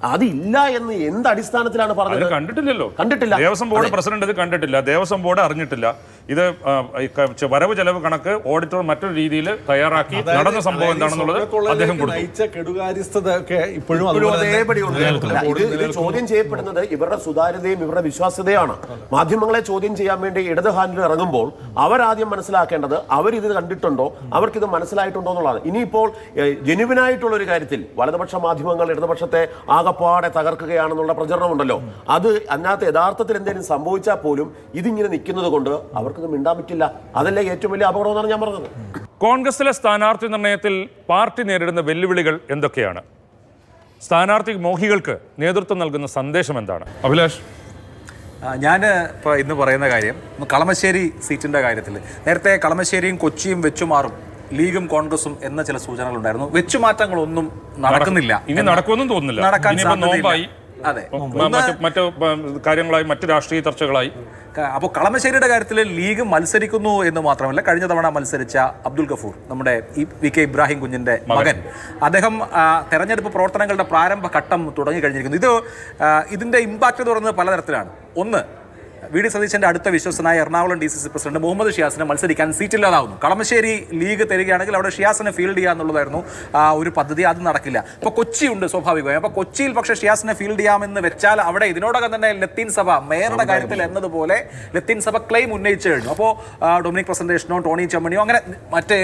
Speaker 3: അതില്ല എന്ന് എന്ത് അടിസ്ഥാനത്തിലാണ് പറഞ്ഞത്?
Speaker 1: കണ്ടിട്ടില്ല. ദേവസ്വം ബോർഡ് പ്രസിഡന്റ് ഇത് കണ്ടിട്ടില്ല, ദേവസ്വം ബോർഡ് അറിഞ്ഞിട്ടില്ല. ഇത് വരവ് ചെലവ് കണക്ക് ഓഡിറ്റർ മറ്റൊരു രീതിയിൽ തയ്യാറാക്കി നടന്ന സംഭവം എന്താണെന്നുള്ളത് അദ്ദേഹം
Speaker 3: ചോദ്യം ചെയ്യപ്പെടുന്നത് ഇവരുടെ സുതാര്യതയും ഇവരുടെ വിശ്വാസ്യതയാണ്. മാധ്യമങ്ങളെ ചോദ്യം ചെയ്യാൻ വേണ്ടി ഇടത് ഹാൻഡിൽ ഇറങ്ങുമ്പോൾ അവരാദ്യം മനസ്സിലാക്കേണ്ടത് അവരിത് കണ്ടിട്ടുണ്ടോ, അവർക്കിത് മനസ്സിലായിട്ടുണ്ടോ എന്നുള്ളതാണ്. ഇനിയിപ്പോൾ ജെനുവിനായിട്ടുള്ള ഒരു കാര്യത്തിൽ വലതുപക്ഷ മാധ്യമങ്ങൾ ഇടതുപക്ഷത്തെ ആകപ്പാടെ തകർക്കുകയാണെന്നുള്ള പ്രചരണമുണ്ടല്ലോ, അത് അതിനകത്ത് യഥാർത്ഥത്തിൽ എന്തെങ്കിലും സംഭവിച്ചാൽ പോലും ഇതിങ്ങനെ നിൽക്കുന്നത് കൊണ്ട് അവർക്കത് മിണ്ടാൻ പറ്റില്ല. അതല്ലേ ഏറ്റവും വലിയ അപകടം എന്നാണ് ഞാൻ പറഞ്ഞത്.
Speaker 1: കോൺഗ്രസിലെ സ്ഥാനാർത്ഥി നിർണയത്തിൽ പാർട്ടി നേരിടുന്ന വെല്ലുവിളികൾ എന്തൊക്കെയാണ്? സ്ഥാനാർത്ഥി മോഹികൾക്ക് നേതൃത്വം നൽകുന്ന സന്ദേശം എന്താണ്? അഭിലാഷ്,
Speaker 2: ഞാൻ ഇപ്പോൾ ഇന്ന് പറയുന്ന കാര്യം കളമശ്ശേരി സീറ്റിൻ്റെ കാര്യത്തിൽ, നേരത്തെ കളമശ്ശേരിയും കൊച്ചിയും വെച്ചുമാറും ലീഗും കോൺഗ്രസും എന്ന ചില സൂചനകളുണ്ടായിരുന്നു. വെച്ചുമാറ്റങ്ങളൊന്നും നടക്കുന്നില്ല,
Speaker 1: ഇനി നടക്കുമെന്നും തോന്നുന്നില്ല.
Speaker 2: നടക്കാൻ സാധ്യതയില്ല. അതെ,
Speaker 1: മറ്റു കാര്യങ്ങളായി, മറ്റു രാഷ്ട്രീയ ചർച്ചകളായി.
Speaker 2: അപ്പോൾ കളമശ്ശേരിയുടെ കാര്യത്തിൽ ലീഗ് മത്സരിക്കുന്നു എന്ന് മാത്രമല്ല, കഴിഞ്ഞ തവണ മത്സരിച്ച അബ്ദുൽ ഗഫൂർ, നമ്മുടെ VK ഇബ്രാഹിം കുഞ്ഞിന്റെ മകൻ, അദ്ദേഹം തെരഞ്ഞെടുപ്പ് പ്രവർത്തനങ്ങളുടെ പ്രാരംഭ ഘട്ടം തുടങ്ങി കഴിഞ്ഞിരിക്കുന്നു. ഇതിന്റെ ഇമ്പാക്ട് എന്ന് പറയുന്നത് പലതരത്തിലാണ്. ഒന്ന്, വി ഡി സതീശന്റെ അടുത്ത വിശ്വസനായ എറണാകുളം DCC പ്രസിഡന്റ് മുഹമ്മദ് ഷിയാസിന് മത്സരിക്കാൻ സീറ്റില്ലാതാവുന്നു. കളമശ്ശേരി ലീഗ് തരികയാണെങ്കിൽ അവിടെ ഷിയാസിനെ ഫീൽഡ് ചെയ്യുക എന്നുള്ളതായിരുന്നു ഒരു പദ്ധതി. അത് നടക്കില്ല. ഇപ്പോൾ കൊച്ചിയുണ്ട് സ്വാഭാവികമായും. അപ്പോൾ കൊച്ചിയിൽ പക്ഷേ ഷിയാസിനെ ഫീൽഡ് ചെയ്യാമെന്ന് വെച്ചാൽ അവിടെ ഇതിനോടകം തന്നെ ലത്തീൻ സഭ മേയറുടെ കാര്യത്തിൽ എന്നതുപോലെ ലത്തീൻ സഭ ക്ലെയിം ഉന്നയിച്ചു കഴിഞ്ഞു. അപ്പോൾ ഡൊമിനിക് പ്രസന്റേഷനോ ടോണി ചെമ്മണിയോ അങ്ങനെ മറ്റേ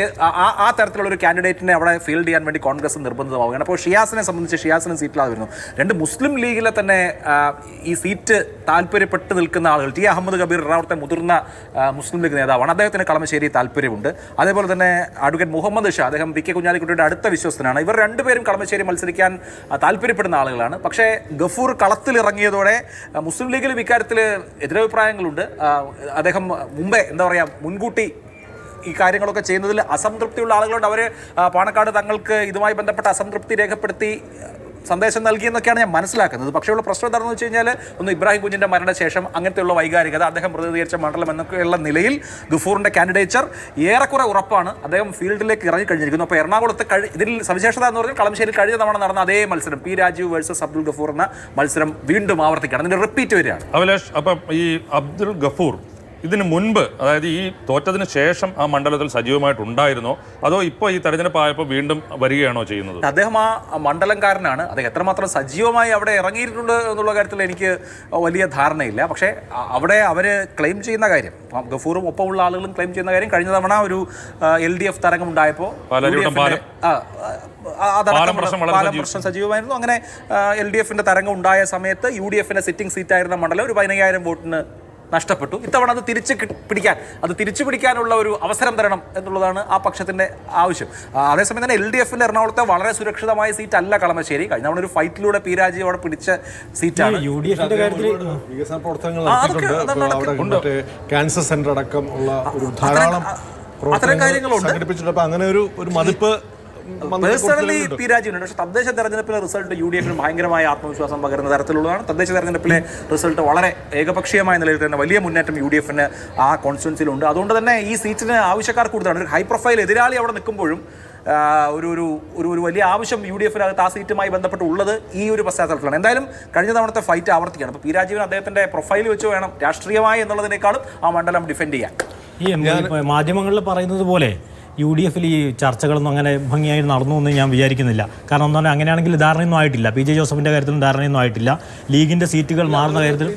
Speaker 2: ആ തരത്തിലുള്ള ഒരു കാൻഡിഡേറ്റിനെ അവിടെ ഫീൽഡ് ചെയ്യാൻ വേണ്ടി കോൺഗ്രസ് നിർബന്ധിതമാവുകയാണ്. അപ്പോൾ ഷിയാസിനെ സംബന്ധിച്ച് ഷിയാസിന് സീറ്റിലാതെ വരുന്നു. രണ്ട് മുസ്ലിം ലീഗിലെ തന്നെ ഈ സീറ്റ് താല്പര്യപ്പെട്ട് നിൽക്കുന്ന ആളുകൾ, ടി അഹമ്മദ് കബീർ എറണാകുളത്തെ മുതിർന്ന മുസ്ലിം ലീഗ് നേതാവാണ്. അദ്ദേഹത്തിന് കളമശ്ശേരി താല്പര്യമുണ്ട്. അതേപോലെ തന്നെ അഡ്വക്കേറ്റ് മുഹമ്മദ് ഷാ, അദ്ദേഹം പി കെ കുഞ്ഞാലിക്കുട്ടിയുടെ അടുത്ത വിശ്വസ്തനാണ്. ഇവർ രണ്ടുപേരും കളമശ്ശേരി മത്സരിക്കാൻ താല്പര്യപ്പെടുന്ന ആളുകളാണ്. പക്ഷേ ഗഫൂർ കളത്തിലിറങ്ങിയതോടെ മുസ്ലിം ലീഗിലും ഇക്കാര്യത്തിൽ എതിരഭിപ്രായങ്ങളുണ്ട്. അദ്ദേഹം മുമ്പേ മുൻകൂട്ടി ഈ കാര്യങ്ങളൊക്കെ ചെയ്യുന്നതിൽ അസംതൃപ്തിയുള്ള ആളുകളുണ്ട്. അവർ പാണക്കാട് തങ്ങൾക്ക് ഇതുമായി ബന്ധപ്പെട്ട അസംതൃപ്തി രേഖപ്പെടുത്തി സന്ദേശം നൽകിയെന്നൊക്കെയാണ് ഞാൻ മനസ്സിലാക്കുന്നത്. പക്ഷേ ഉള്ള പ്രശ്നം എന്താണെന്ന് വെച്ച് കഴിഞ്ഞാൽ ഒന്ന് ഇബ്രാഹിം കുഞ്ഞിൻ്റെ മരണശേഷം അങ്ങനത്തെയുള്ള വൈകാരികത, അദ്ദേഹം പ്രതിനിധീകരിച്ച മണ്ഡലം എന്നൊക്കെയുള്ള നിലയിൽ ഗഫൂറിൻ്റെ കാൻഡിഡേച്ചർ ഏറെക്കുറെ ഉറപ്പാണ്. അദ്ദേഹം ഫീൽഡിലേക്ക് ഇറങ്ങിക്കഴിഞ്ഞിരിക്കുന്നു. അപ്പോൾ എറണാകുളത്ത് ഇതിൽ സവിശേഷത എന്ന് പറഞ്ഞാൽ കളമശ്ശേരി കഴിഞ്ഞ തവണ നടന്ന അതേ മത്സരം പി രാജീവ് വേഴ്സസ് അബ്ദുൽ ഗഫൂർ എന്ന മത്സരം വീണ്ടും ആവർത്തിക്കുകയാണ്. അതിൻ്റെ റിപ്പീറ്റ് വരികയാണ്.
Speaker 1: അഭിലാഷ്, അപ്പം ഈ അബ്ദുൽ ഗഫൂർ ഇതിന് മുൻപ്, അതായത് ഈ തോറ്റതിന് ശേഷം ആ മണ്ഡലത്തിൽ സജീവമായിട്ടുണ്ടായിരുന്നോ അതോ ഇപ്പോൾ ഈ തെരഞ്ഞെടുപ്പ് ആയപ്പോൾ വീണ്ടും വരികയാണോ ചെയ്യുന്നത്?
Speaker 2: അദ്ദേഹം ആ മണ്ഡലംകാരനാണ്. അദ്ദേഹം എത്രമാത്രം സജീവമായി അവിടെ ഇറങ്ങിയിട്ടുണ്ട് എന്നുള്ള കാര്യത്തിൽ എനിക്ക് വലിയ ധാരണയില്ല. പക്ഷേ അവിടെ അവർ ക്ലെയിം ചെയ്യുന്ന കാര്യം, ഗഫൂറും ഒപ്പമുള്ള ആളുകളും ക്ലെയിം ചെയ്യുന്ന കാര്യം, കഴിഞ്ഞ തവണ ഒരു LDF തരംഗം ഉണ്ടായപ്പോൾ പാലം പ്രശ്നം സജീവമായിരുന്നു. അങ്ങനെ LDFന്റെ തരംഗം ഉണ്ടായ സമയത്ത് UDFന്റെ സിറ്റിംഗ് സീറ്റായിരുന്ന മണ്ഡലം ഒരു 15,000 വോട്ടിന് നഷ്ടപ്പെട്ടു. ഇത്തവണ അത് തിരിച്ചു പിടിക്കാനുള്ള ഒരു അവസരം തരണം എന്നുള്ളതാണ് ആ പക്ഷത്തിന്റെ ആവശ്യം. അതേസമയം തന്നെ LDFന്റെ എറണാകുളത്തെ വളരെ സുരക്ഷിതമായ സീറ്റ് അല്ല കളമശ്ശേരി. കഴിഞ്ഞ തവണ ഒരു ഫൈറ്റിലൂടെ പി രാജീവ് അവിടെ പിടിച്ച സീറ്റാണ്.
Speaker 5: വികസന പ്രവർത്തനങ്ങൾ നടത്തിയിട്ടുണ്ട്. ക്യാൻസർ സെന്റർ അടക്കം ഉള്ള ഒരു ധാരാളം
Speaker 2: കാര്യങ്ങളുണ്ട്
Speaker 5: സംഘടിപ്പിച്ചിട്ടുണ്ട്. അപ്പൊ അങ്ങനെ ഒരു മതിപ്പ്
Speaker 2: പേഴ്സണലി പി രാജീവിനുണ്ട്. പക്ഷേ തദ്ദേശ തെരഞ്ഞെടുപ്പിലെ റിസൾട്ട് UDFന് ഭയങ്കരമായ ആത്മവിശ്വാസം പകരുന്ന തരത്തിലുള്ളതാണ്. തദ്ദേശ തെരഞ്ഞെടുപ്പിലെ റിസൾട്ട് വളരെ ഏകപക്ഷീയമായ നിലയിൽ തന്നെ വലിയ മുന്നേറ്റം UDFന് ആ കോൺസ്റ്റിറ്റ്യുവൻസിയിലുണ്ട്. അതുകൊണ്ട് തന്നെ ഈ സീറ്റിന് ആവശ്യക്കാർ കൂടുതലാണ്. ഒരു ഹൈ പ്രൊഫൈൽ എതിരാളി അവിടെ നിൽക്കുമ്പോഴും ഒരു വലിയ ആവശ്യം UDFനകത്ത് ആ സീറ്റുമായി ബന്ധപ്പെട്ടുള്ളത് ഈ ഒരു പശ്ചാത്തലത്തിലാണ്. എന്തായാലും കഴിഞ്ഞ തവണത്തെ ഫൈറ്റ് ആവർത്തിക്കുകയാണ്. അപ്പോൾ പി രാജീവൻ അദ്ദേഹത്തിന്റെ പ്രൊഫൈൽ വെച്ച് വേണം രാഷ്ട്രീയമായി എന്നുള്ളതിനേക്കാളും ആ മണ്ഡലം ഡിഫെൻഡ് ചെയ്യാൻ.
Speaker 4: ഈ മാധ്യമങ്ങളിൽ പറയുന്നത് പോലെ UDFൽ ഈ ചർച്ചകളൊന്നും അങ്ങനെ ഭംഗിയായി നടന്നു എന്ന് ഞാൻ വിചാരിക്കുന്നില്ല. കാരണം എന്താ, അങ്ങനെയാണെങ്കിൽ ധാരണയൊന്നും ആയിട്ടില്ല. PJ ജോസഫിന്റെ കാര്യത്തിലും ധാരണയൊന്നും ആയിട്ടില്ല. ലീഗിന്റെ സീറ്റുകൾ മാറുന്ന കാര്യത്തിൽ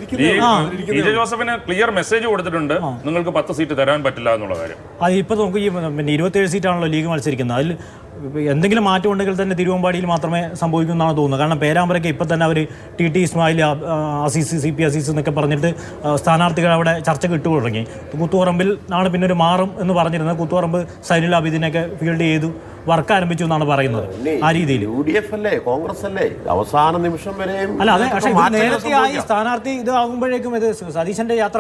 Speaker 1: PJ ജോസഫിന് ക്ലിയർ മെസ്സേജ് കൊടുത്തിട്ടുണ്ട്, നിങ്ങൾക്ക് 10 സീറ്റ് തരാൻ പറ്റില്ല എന്നുള്ള കാര്യം.
Speaker 4: അത് ഇപ്പോൾ നമുക്ക് ഈ 27 സീറ്റാണല്ലോ ലീഗ് മത്സരിക്കുന്നത്. അതിൽ എന്തെങ്കിലും മാറ്റം ഉണ്ടെങ്കിൽ തന്നെ തിരുവമ്പാടിയിൽ മാത്രമേ സംഭവിക്കുമെന്നാണ് തോന്നുന്നത്. കാരണം പേരാമ്പ്രയ്ക്ക് ഇപ്പം തന്നെ അവർ TT ഇസ്മായിൽ, അസീസ്, CP അസീസ് എന്നൊക്കെ പറഞ്ഞിട്ട് സ്ഥാനാർത്ഥികൾ അവിടെ ചർച്ചയ്ക്ക് ഇട്ടു തുടങ്ങി. കൂത്തുപറമ്പിൽ ആണ് പിന്നെ ഒരു മാറും എന്ന് പറഞ്ഞിരുന്നത്. കൂത്തുപറമ്പ് സൈനുൽ അബീദിനെയൊക്കെ ഫീൽഡ് ചെയ്തു വർക്ക് ആരംഭിച്ചു എന്നാണ് പറയുന്നത്. ആ രീതിയിൽ
Speaker 3: UDF അല്ലേ, കോൺഗ്രസ് അല്ലേ, അവസാന നിമിഷം വരെ
Speaker 4: അല്ല. അതെ, പക്ഷേ നേരത്തെ ആയി സ്ഥാനാർത്ഥി ഇത് ആകുമ്പോഴേക്കും ഇത് സതീശന്റെ യാത്ര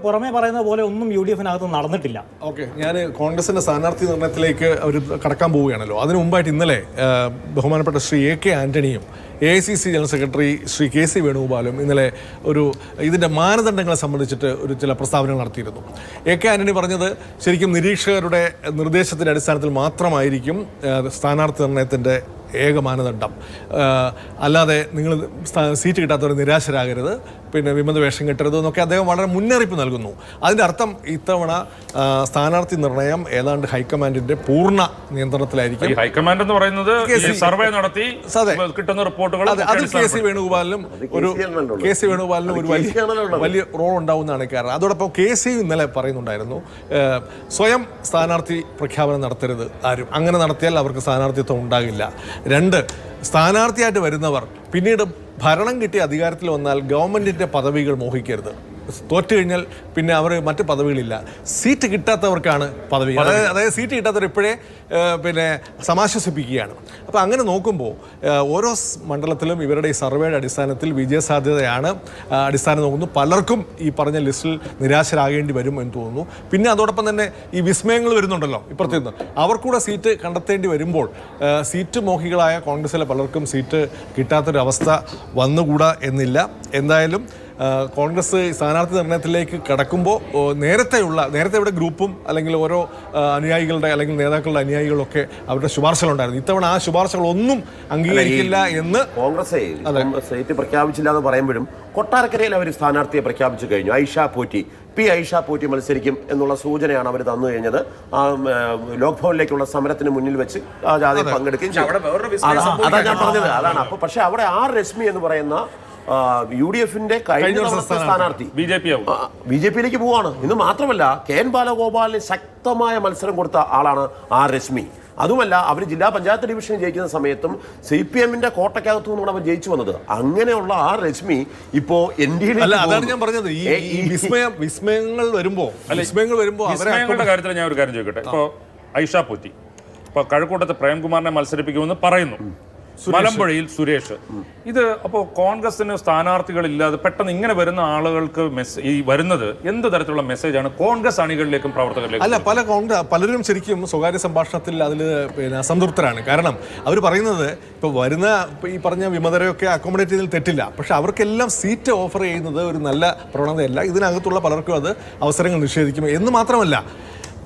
Speaker 4: പുറമെ പറയുന്ന പോലെ ഒന്നും UDFനകത്ത് നടന്നിട്ടില്ല.
Speaker 5: ഓക്കെ, ഞാൻ കോൺഗ്രസിന്റെ സ്ഥാനാർത്ഥി നിർണയത്തിലേക്ക് അവർ കടക്കാൻ പോവുകയാണല്ലോ. അതിനു മുമ്പായിട്ട് ഇന്നലെ ബഹുമാനപ്പെട്ട Shri AK ആന്റണിയും AICC general secretary Shri KC വേണുഗോപാലും ഇന്നലെ ഇതിൻ്റെ മാനദണ്ഡങ്ങളെ സംബന്ധിച്ചിട്ട് ചില പ്രസ്താവനകൾ നടത്തിയിരുന്നു. AK ആന്റണി പറഞ്ഞത് ശരിക്കും നിരീക്ഷകരുടെ നിർദ്ദേശത്തിൻ്റെ അടിസ്ഥാനത്തിൽ മാത്രമായിരിക്കും സ്ഥാനാർത്ഥി നിർണയത്തിൻ്റെ ഏക മാനദണ്ഡം. അല്ലാതെ നിങ്ങൾ സീറ്റ് കിട്ടാത്തവർ നിരാശരാകരുത്, പിന്നെ വിമത വേഷം കെട്ടരുത് എന്നൊക്കെ അദ്ദേഹം വളരെ മുന്നറിയിപ്പ് നൽകുന്നു. അതിൻ്റെ അർത്ഥം ഇത്തവണ സ്ഥാനാർത്ഥി നിർണയം ഏതാണ്ട് ഹൈക്കമാൻഡിന്റെ പൂർണ്ണ നിയന്ത്രണത്തിലായിരിക്കും.
Speaker 1: ഹൈക്കമാൻഡ് എന്ന് പറയുന്നത് സർവേ നടത്തി കിട്ടുന്ന റിപ്പോർട്ടുകൾ
Speaker 5: അതിൽ KC വേണുഗോപാലിനും ഒരു വലിയ റോൾ ഉണ്ടാവുന്നതാണ് കാരണം. അതോടൊപ്പം KC ഇന്നലെ പറയുന്നുണ്ടായിരുന്നു, സ്വയം സ്ഥാനാർത്ഥി പ്രഖ്യാപനം നടത്തരുത് ആരും. അങ്ങനെ നടത്തിയാൽ അവർക്ക് സ്ഥാനാർത്ഥിത്വം ഉണ്ടാകില്ല. 2, സ്ഥാനാർത്ഥിയായിട്ട് വരുന്നവർ പിന്നീട് ഭരണം കിട്ടി അധികാരത്തിൽ വന്നാൽ ഗവൺമെൻറ്റിൻ്റെ പദവികൾ മോഹിക്കരുത്. തോറ്റു കഴിഞ്ഞാൽ പിന്നെ അവർ മറ്റ് പദവികളില്ല. സീറ്റ് കിട്ടാത്തവർക്കാണ് പദവി. അതായത് സീറ്റ് കിട്ടാത്തവർ ഇപ്പോഴേ പിന്നെ സമാശ്വസിപ്പിക്കുകയാണ്. അപ്പോൾ അങ്ങനെ നോക്കുമ്പോൾ ഓരോ മണ്ഡലത്തിലും ഇവരുടെ ഈ സർവേയുടെ അടിസ്ഥാനത്തിൽ വിജയസാധ്യതയാണ് അടിസ്ഥാനം നോക്കുന്നു. പലർക്കും ഈ പറഞ്ഞ ലിസ്റ്റിൽ നിരാശരാകേണ്ടി വരും എന്ന് തോന്നുന്നു. പിന്നെ അതോടൊപ്പം തന്നെ ഈ വിസ്മയങ്ങൾ വരുന്നുണ്ടല്ലോ ഇപ്പുറത്തു നിന്ന്, അവർക്കൂടെ സീറ്റ് കണ്ടെത്തേണ്ടി വരുമ്പോൾ സീറ്റ് മോഹികളായ കോൺഗ്രസിലെ പലർക്കും സീറ്റ് കിട്ടാത്തൊരവസ്ഥ വന്നുകൂടാ എന്നില്ല. എന്തായാലും കോൺഗ്രസ് സ്ഥാനാർത്ഥി നിർണയത്തിലേക്ക് കടക്കുമ്പോൾ നേരത്തെ ഇവിടെ ഗ്രൂപ്പും അല്ലെങ്കിൽ ഓരോ അനുയായികളുടെ അല്ലെങ്കിൽ നേതാക്കളുടെ അനുയായികളൊക്കെ അവരുടെ ശുപാർശകളുണ്ടായിരുന്നു. ഇത്തവണ ആ ശുപാർശകളൊന്നും അംഗീകരിക്കില്ല എന്ന്
Speaker 3: കോൺഗ്രസ് സീറ്റ് പ്രഖ്യാപിച്ചില്ല എന്ന് പറയുമ്പോഴും കൊട്ടാരക്കരയിൽ അവർ സ്ഥാനാർത്ഥിയെ പ്രഖ്യാപിച്ചു കഴിഞ്ഞു. ഐഷ പോറ്റി മത്സരിക്കും എന്നുള്ള സൂചനയാണ് അവർ തന്നു കഴിഞ്ഞത്. ലോക്ഭവനിലേക്കുള്ള സമരത്തിന് മുന്നിൽ വെച്ച് ജാഥയിൽ പങ്കെടുക്കുകയും ചെയ്തു. അതാണ് ഞാൻ പറഞ്ഞത്. അതാണ് അപ്പൊ പക്ഷെ അവിടെ രശ്മി എന്ന് പറയുന്ന UDF-ന്റെ കഴിഞ്ഞ സ്ഥാനാർത്ഥി ബി ജെ പിയിലേക്ക് പോവാണ്. ഇന്ന് മാത്രമല്ല KN ബാലഗോപാലിന് ശക്തമായ മത്സരം കൊടുത്ത ആളാണ് രശ്മി. അതുമല്ല അവർ ജില്ലാ പഞ്ചായത്ത് ഡിവിഷൻ ജയിക്കുന്ന സമയത്തും CPM-ന്റെ കോട്ടയ്ക്കകത്തു നിന്നാണ് അവർ ജയിച്ചു വന്നത്. അങ്ങനെയുള്ള രശ്മി ഇപ്പോ
Speaker 5: അതാണ് ഞാൻ പറഞ്ഞത്. ഈ വിസ്മയങ്ങൾ വരുമ്പോ
Speaker 1: വിസ്മയങ്ങളുടെ കാര്യത്തിൽ ഞാൻ ഒരു കാര്യം ചോദിക്കട്ടെ. ഇപ്പോ ഐഷ പോറ്റി ഇപ്പൊ കഴക്കൂട്ടത്ത് പ്രേംകുമാറിനെ മത്സരിപ്പിക്കുമെന്ന് പറയുന്നു. മലമ്പുഴയിൽ സുരേഷ്. ഇത് അപ്പോൾ കോൺഗ്രസിന് സ്ഥാനാർത്ഥികളില്ലാതെ പെട്ടെന്ന് ഇങ്ങനെ വരുന്ന ആളുകൾക്ക് ഈ വരുന്നത് എന്ത് തരത്തിലുള്ള മെസ്സേജാണ് കോൺഗ്രസ് അണികളിലേക്കും പ്രവർത്തകരിലേക്കും?
Speaker 5: അല്ല, പലരും ശരിക്കും സ്വകാര്യ സംഭാഷണത്തിൽ അതിൽ അസംതൃപ്തരാണ്. കാരണം അവർ പറയുന്നത് ഇപ്പോൾ വരുന്ന ഈ പറഞ്ഞ വിമതരെയൊക്കെ അക്കോമഡേറ്റ് ചെയ്തതിൽ തെറ്റില്ല, പക്ഷെ അവർക്കെല്ലാം സീറ്റ് ഓഫർ ചെയ്യുന്നത് ഒരു നല്ല പ്രവണതയല്ല. ഇതിനകത്തുള്ള പലർക്കും അത് അവസരങ്ങൾ നിഷേധിക്കും എന്ന് മാത്രമല്ല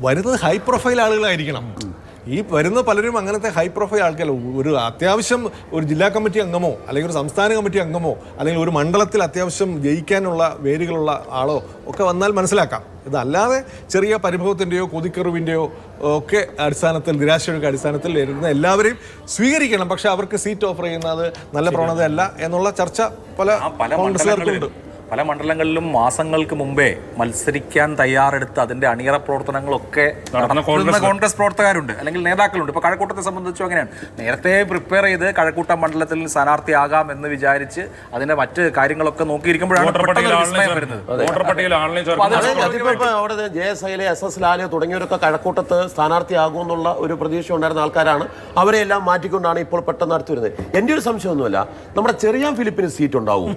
Speaker 5: വരുന്നത് ഹൈ പ്രൊഫൈൽ ആളുകളായിരിക്കണം. ഈ വരുന്ന പലരും അങ്ങനത്തെ ഹൈ പ്രൊഫൈൽ ആൾക്കാർ ഒരു അത്യാവശ്യം ഒരു ജില്ലാ കമ്മിറ്റി അംഗമോ അല്ലെങ്കിൽ ഒരു സംസ്ഥാന കമ്മിറ്റി അംഗമോ അല്ലെങ്കിൽ ഒരു മണ്ഡലത്തിൽ അത്യാവശ്യം ജയിക്കാനുള്ള വേരുകളുള്ള ആളോ ഒക്കെ വന്നാൽ മനസ്സിലാക്കാം. ഇതല്ലാതെ ചെറിയ പരിഭവത്തിൻ്റെയോ കൊതിക്കെറിവിൻ്റെയോ ഒക്കെ അടിസ്ഥാനത്തിൽ നിരാശയുടെ അടിസ്ഥാനത്തിൽ വരുന്ന എല്ലാവരെയും സ്വീകരിക്കണം. പക്ഷെ അവർക്ക് സീറ്റ് ഓഫർ ചെയ്യുന്നത് നല്ല പ്രവണതയല്ല എന്നുള്ള ചർച്ച പല കോൺഗ്രസ്സുകാർക്കുണ്ട്.
Speaker 2: പല മണ്ഡലങ്ങളിലും മാസങ്ങൾക്ക് മുമ്പേ മത്സരിക്കാൻ തയ്യാറെടുത്ത് അതിന്റെ അണിയറ പ്രവർത്തനങ്ങളൊക്കെ നടത്തുന്ന കോൺഗ്രസ് പ്രവർത്തകരുണ്ട് അല്ലെങ്കിൽ നേതാക്കളുണ്ട്. ഇപ്പൊ കഴക്കൂട്ടത്തെ സംബന്ധിച്ചും അങ്ങനെയാണ്. നേരത്തെ പ്രിപ്പയർ ചെയ്ത് കഴക്കൂട്ടം മണ്ഡലത്തിൽ സ്ഥാനാർത്ഥിയാകാം എന്ന് വിചാരിച്ച് അതിന്റെ മറ്റ് കാര്യങ്ങളൊക്കെ നോക്കിയിരിക്കുമ്പോഴാണ്
Speaker 3: ജയശൈല SS ലാല് തുടങ്ങിയവരൊക്കെ കഴക്കൂട്ടത്ത് സ്ഥാനാർത്ഥിയാകുമെന്നുള്ള ഒരു പ്രതീക്ഷ ഉണ്ടായിരുന്ന ആൾക്കാരാണ്. അവരെല്ലാം മാറ്റിക്കൊണ്ടാണ് ഇപ്പോൾ പെട്ടെന്ന് നടത്തി വരുന്നത്. എൻ്റെ ഒരു സംശയമൊന്നുമല്ല, നമ്മുടെ ചെറിയാൻ ഫിലിപ്പിന് സീറ്റ് ഉണ്ടാവും.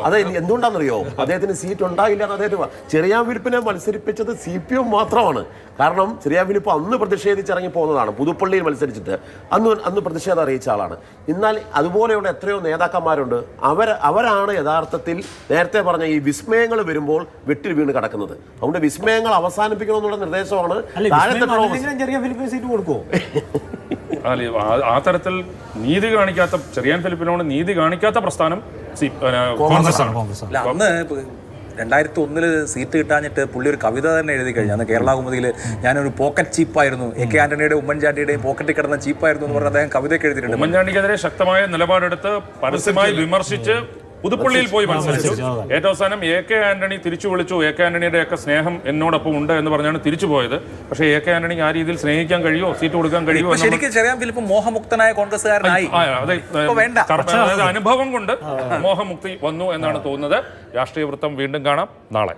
Speaker 3: അത് എന്തുകൊണ്ടാണെന്നറിയോ? അദ്ദേഹത്തിന് സീറ്റ് ഉണ്ടായില്ല എന്ന് അദ്ദേഹത്തിന്. ചെറിയാൻ ഫിലിപ്പിനെ മത്സരിപ്പിച്ചത് CPM മാത്രമാണ്. കാരണം ചെറിയാൻ ഫിലിപ്പ് അന്ന് പ്രതിഷേധിച്ചിറങ്ങി പോകുന്നതാണ്. പുതുപ്പള്ളിയിൽ മത്സരിച്ചിട്ട് അന്ന് പ്രതിഷേധം അറിയിച്ച ആളാണ്. എന്നാൽ അതുപോലെയുള്ള എത്രയോ നേതാക്കന്മാരുണ്ട്. അവരാണ് യഥാർത്ഥത്തിൽ നേരത്തെ പറഞ്ഞ ഈ വിസ്മയങ്ങൾ വരുമ്പോൾ വെട്ടിൽ വീണ് കിടക്കുന്നത്. അതുകൊണ്ട് വിസ്മയങ്ങൾ അവസാനിപ്പിക്കണമെന്നുള്ള നിർദ്ദേശമാണ്.
Speaker 4: ചെറിയ ഫിലിപ്പിന് സീറ്റ് കൊടുക്കുമോ?
Speaker 1: ആ തരത്തിൽ നീതി കാണിക്കാത്ത ചെറിയാൻ ഫിലിപ്പിനോട് നീതി കാണിക്കാത്ത പ്രസ്ഥാനം കോൺഗ്രസ് ആണ്.
Speaker 2: അന്ന് 2001 സീറ്റ് കിട്ടാഞ്ഞിട്ട് പുള്ളി ഒരു കവിത തന്നെ എഴുതി കഴിഞ്ഞു. അന്ന് കേരള കൗമുദിയിൽ ഞാനൊരു പോക്കറ്റ് ചീപ്പായിരുന്നു, AK ആന്റണിയുടെ ഉമ്മൻചാണ്ടിയുടെയും പോക്കറ്റിൽ കിടന്ന ചീപ്പായിരുന്നു എന്ന് പറഞ്ഞ് അദ്ദേഹം കവിതയൊക്കെ എഴുതിയിട്ടുണ്ട്.
Speaker 1: ഉമ്മൻചാണ്ടിക്കെതിരെ ശക്തമായ നിലപാടെടുത്ത് പരസ്യമായി വിമർശിച്ച് പുതുപ്പള്ളിയിൽ പോയി മത്സരിച്ചു. ഏറ്റവും അവസാനം AK ആന്റണി തിരിച്ചു വിളിച്ചു. AK ആന്റണിയുടെ ഒക്കെ സ്നേഹം എന്നോടൊപ്പം ഉണ്ട് എന്ന് പറഞ്ഞാണ് തിരിച്ചു പോയത്. പക്ഷേ AK ആന്റണിക്ക് ആ രീതിയിൽ സ്നേഹിക്കാൻ കഴിയുമോ, സീറ്റ് കൊടുക്കാൻ കഴിയുമോ?
Speaker 2: ശരിക്കും ചെറിയാൻ ഫിലിപ്പ് മോഹമുക്തനായ കോൺഗ്രസ്സുകാരനായി.
Speaker 1: അനുഭവം കൊണ്ട് മോഹമുക്തി വന്നു എന്നാണ് തോന്നുന്നത്. രാഷ്ട്രീയ വൃത്തം വീണ്ടും കാണാം നാളെ.